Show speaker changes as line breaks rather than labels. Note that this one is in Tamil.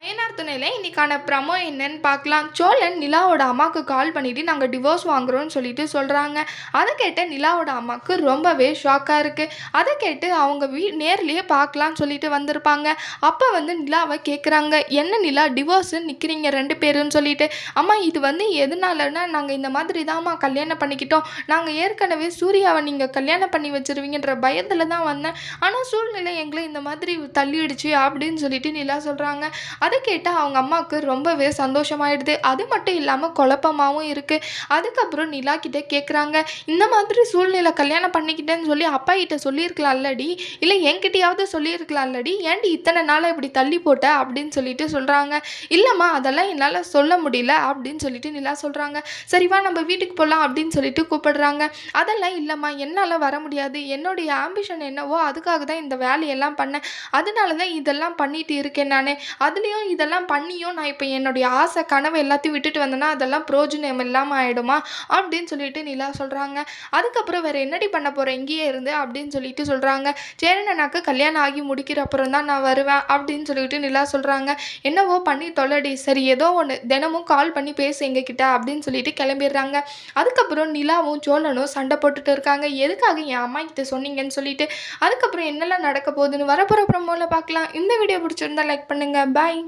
ஏனார் துணையில் இன்னைக்கான ப்ரமோ என்னன்னு பார்க்கலாம். சோழன் நிலாவோட அம்மாவுக்கு கால் பண்ணிட்டு நாங்கள் டிவோர்ஸ் வாங்குறோம்னு சொல்லிட்டு சொல்கிறாங்க. அதை கேட்ட நிலாவோட அம்மாவுக்கு ரொம்பவே ஷாக்காக இருக்குது. அதை கேட்டு அவங்க நேர்லேயே பார்க்கலான்னு சொல்லிட்டு வந்திருப்பாங்க. அப்போ நிலாவை கேட்குறாங்க, என்ன நிலா டிவோர்ஸுன்னு நிற்கிறீங்க 2 பேருன்னு சொல்லிட்டு. அம்மா இது எதனாலன்னா நாங்கள் இந்த மாதிரி தான்மா கல்யாணம் பண்ணிக்கிட்டோம். நாங்கள் ஏற்கனவே சூர்யாவை நீங்கள் கல்யாணம் பண்ணி வச்சிருவீங்கன்ற பயத்தில் தான் வந்தேன். ஆனால் சூழ்நிலை எங்களை இந்த மாதிரி தள்ளிடுச்சு அப்படின்னு சொல்லிட்டு நிலா சொல்கிறாங்க. அதை கேட்டால் அவங்க அம்மாவுக்கு ரொம்பவே சந்தோஷமாயிடுது. அது மட்டும் இல்லாமல் குழப்பமாகவும் இருக்குது. அதுக்கப்புறம் நிலா கிட்டே கேட்குறாங்க, இந்த மாதிரி சூழ்நிலை கல்யாணம் பண்ணிக்கிட்டேன்னு சொல்லி அப்பா கிட்ட சொல்லியிருக்கலாம்லடி, இல்லை என்கிட்டயாவது சொல்லியிருக்கலாம்லடி, ஏன்டி இத்தனை நாளாக இப்படி தள்ளி போட்ட அப்படின்னு சொல்லிட்டு சொல்கிறாங்க. இல்லைம்மா அதெல்லாம் என்னால் சொல்ல முடியல அப்படின்னு சொல்லிட்டு நிலா சொல்கிறாங்க. சரிவா நம்ம வீட்டுக்கு போகலாம் அப்படின்னு சொல்லிட்டு கூப்பிடுறாங்க. அதெல்லாம் இல்லைம்மா என்னால் வர முடியாது, என்னுடைய ஆம்பிஷன் என்னவோ அதுக்காக தான் இந்த வேலையெல்லாம் பண்ணேன், அதனால தான் இதெல்லாம் பண்ணிட்டு இருக்கேன் நான். அதுலேயும் இதெல்லாம் பண்ணியும் நான் இப்போ என்னுடைய ஆசை கனவு எல்லாத்தையும் விட்டுட்டு வந்தேன்னா அதெல்லாம் பிரோஜனம் இல்லாமல் ஆகிடுமா அப்படின்னு சொல்லிட்டு நிலா சொல்கிறாங்க. அதுக்கப்புறம் வேறு என்னடி பண்ண போகிறேன் இங்கேயே இருந்து அப்படின்னு சொல்லிட்டு சொல்கிறாங்க. சேரனனாக்கு கல்யாணம் ஆகி முடிக்கிற அப்புறம் தான் நான் வருவேன் அப்படின்னு சொல்லிட்டு நிலா சொல்கிறாங்க. என்னவோ பண்ணி தொலைடி, சரி ஏதோ ஒன்று தினமும் கால் பண்ணி பேசு எங்ககிட்ட அப்படின்னு சொல்லிட்டு கிளம்பிடுறாங்க. அதுக்கப்புறம் நிலாவும் சோழனும் சண்டை போட்டுட்டு இருக்காங்க, எதுக்காக என் அம்மா கிட்ட சொன்னீங்கன்னு சொல்லிட்டு. அதுக்கப்புறம் என்னெல்லாம் நடக்க போகுதுன்னு வரப்போகிற ப்ரோமோவில் பார்க்கலாம். இந்த வீடியோ பிடிச்சிருந்தா லைக் பண்ணுங்கள். பாய்.